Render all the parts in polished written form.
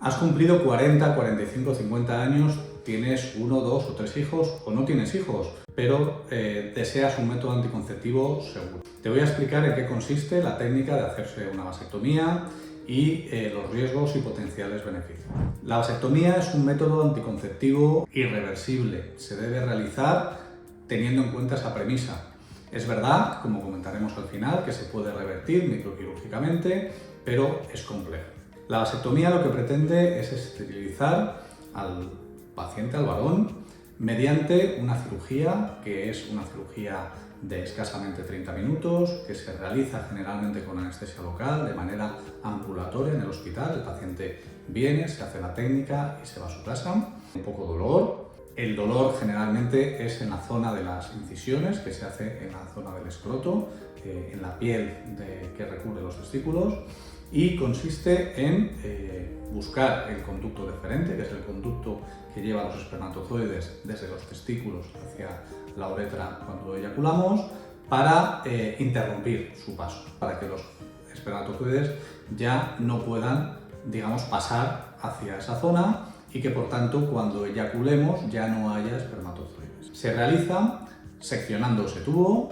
Has cumplido 40, 45, 50 años, tienes 1, 2 o 3 hijos o no tienes hijos, pero deseas un método anticonceptivo seguro. Te voy a explicar en qué consiste la técnica de hacerse una vasectomía y los riesgos y potenciales beneficios. La vasectomía es un método anticonceptivo irreversible. Se debe realizar teniendo en cuenta esa premisa. Es verdad, como comentaremos al final, que se puede revertir microquirúrgicamente, pero es complejo. La vasectomía lo que pretende es esterilizar al paciente, al varón, mediante una cirugía que es una cirugía de escasamente 30 minutos, que se realiza generalmente con anestesia local, de manera ambulatoria en el hospital. El paciente viene, se hace la técnica y se va a su casa. Un poco dolor. El dolor generalmente es en la zona de las incisiones, que se hace en la zona del escroto, en la piel que recubre los testículos, y consiste en buscar el conducto deferente, que es el conducto que lleva los espermatozoides desde los testículos hacia la uretra cuando eyaculamos, para interrumpir su paso, para que los espermatozoides ya no puedan, digamos, pasar hacia esa zona y que por tanto cuando eyaculemos ya no haya espermatozoides. Se realiza seccionando ese tubo.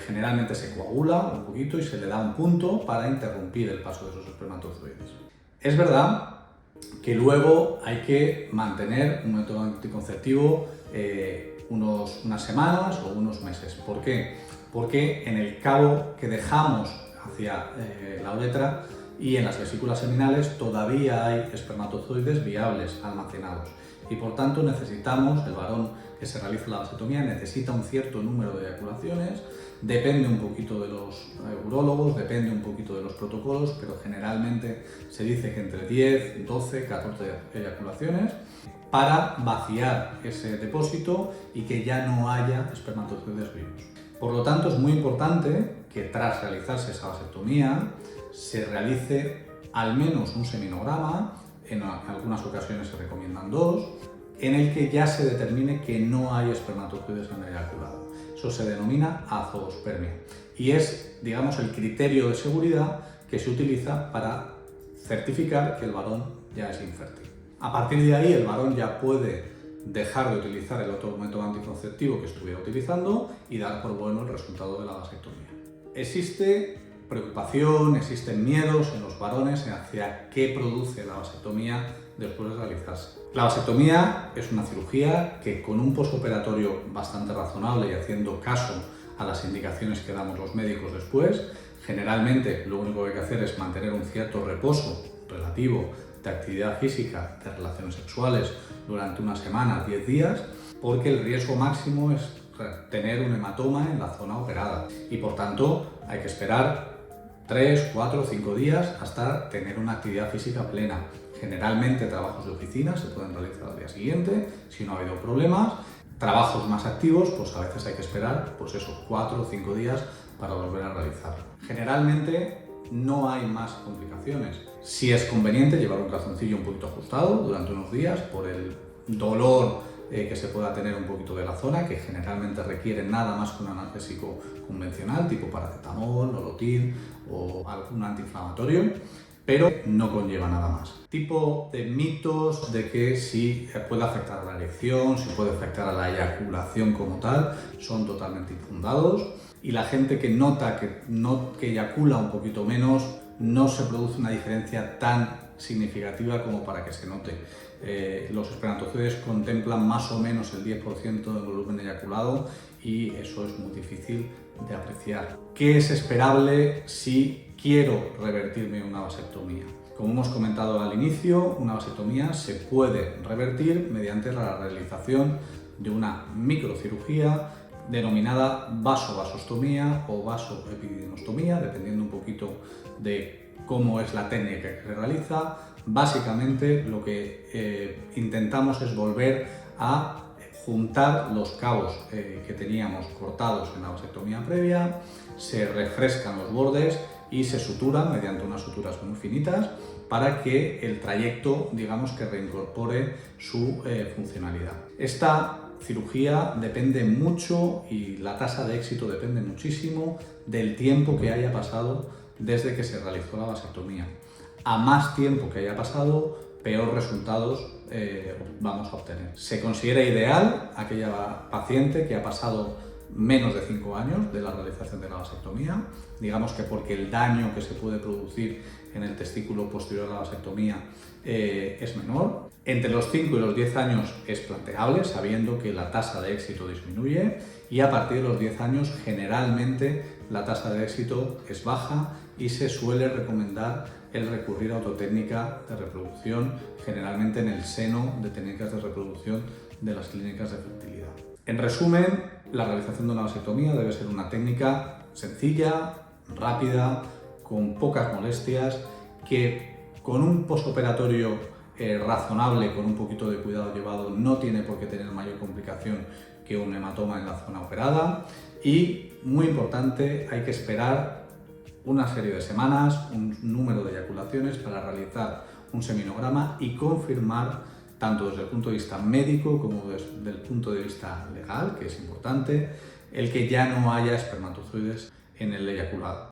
Generalmente se coagula un poquito y se le da un punto para interrumpir el paso de esos espermatozoides. Es verdad que luego hay que mantener un método anticonceptivo unas semanas o unos meses. ¿Por qué? Porque en el cabo que dejamos hacia la uretra y en las vesículas seminales todavía hay espermatozoides viables almacenados y por tanto necesitamos, el varón que se realiza la vasectomía necesita un cierto número de eyaculaciones, depende un poquito de los urólogos, depende un poquito de los protocolos, pero generalmente se dice que entre 10, 12, 14 eyaculaciones para vaciar ese depósito y que ya no haya espermatozoides vivos. Por lo tanto, es muy importante que tras realizarse esa vasectomía se realice al menos un seminograma, en algunas ocasiones se recomiendan 2, en el que ya se determine que no hay espermatozoides en el eyaculado. Eso se denomina azoospermia y es, digamos, el criterio de seguridad que se utiliza para certificar que el varón ya es infértil. A partir de ahí, el varón ya puede dejar de utilizar el otro método anticonceptivo que estuviera utilizando y dar por bueno el resultado de la vasectomía. Existe preocupación, existen miedos en los varones hacia qué produce la vasectomía después de realizarse. La vasectomía es una cirugía que con un postoperatorio bastante razonable y haciendo caso a las indicaciones que damos los médicos después, generalmente lo único que hay que hacer es mantener un cierto reposo relativo de actividad física, de relaciones sexuales durante una semana, 10 días, porque el riesgo máximo es tener un hematoma en la zona operada y por tanto hay que esperar 3, 4, 5 días hasta tener una actividad física plena. Generalmente trabajos de oficina se pueden realizar al día siguiente, si no ha habido problemas. Trabajos más activos, pues a veces hay que esperar, pues esos 4 o 5 días para volver a realizar. Generalmente no hay más complicaciones. Sí es conveniente llevar un calzoncillo un poquito ajustado durante unos días por el dolor que se pueda tener un poquito de la zona, que generalmente requiere nada más que un analgésico convencional, tipo paracetamol, nolotil o algún antiinflamatorio, pero no conlleva nada más. Tipo de mitos de que si puede afectar a la erección, si puede afectar a la eyaculación como tal, son totalmente infundados y la gente que nota que eyacula un poquito menos, no se produce una diferencia tan significativa como para que se note. Los espermatozoides contemplan más o menos el 10% del volumen eyaculado y eso es muy difícil de apreciar. ¿Qué es esperable si quiero revertirme una vasectomía? Como hemos comentado al inicio, una vasectomía se puede revertir mediante la realización de una microcirugía denominada vasovasostomía o vasoepididymastomía, dependiendo un poquito de cómo es la técnica que se realiza. Básicamente lo que intentamos es volver a juntar los cabos que teníamos cortados en la vasectomía previa, se refrescan los bordes y se suturan mediante unas suturas muy finitas para que el trayecto, digamos, que reincorpore su funcionalidad. Esta cirugía depende mucho y la tasa de éxito depende muchísimo del tiempo que haya pasado desde que se realizó la vasectomía. A más tiempo que haya pasado, peor resultados vamos a obtener. Se considera ideal aquella paciente que ha pasado menos de 5 años de la realización de la vasectomía, digamos que porque el daño que se puede producir en el testículo posterior a la vasectomía es menor. Entre los 5 y los 10 años es planteable, sabiendo que la tasa de éxito disminuye, y a partir de los 10 años generalmente la tasa de éxito es baja y se suele recomendar el recurrir a otra técnica de reproducción, generalmente en el seno de técnicas de reproducción de las clínicas de fertilidad. En resumen, la realización de una vasectomía debe ser una técnica sencilla, rápida, con pocas molestias, que con un postoperatorio razonable, con un poquito de cuidado llevado, no tiene por qué tener mayor complicación que un hematoma en la zona operada. Y, muy importante, hay que esperar una serie de semanas, un número de eyaculaciones para realizar un seminograma y confirmar, tanto desde el punto de vista médico como desde el punto de vista legal, que es importante, el que ya no haya espermatozoides en el eyaculado.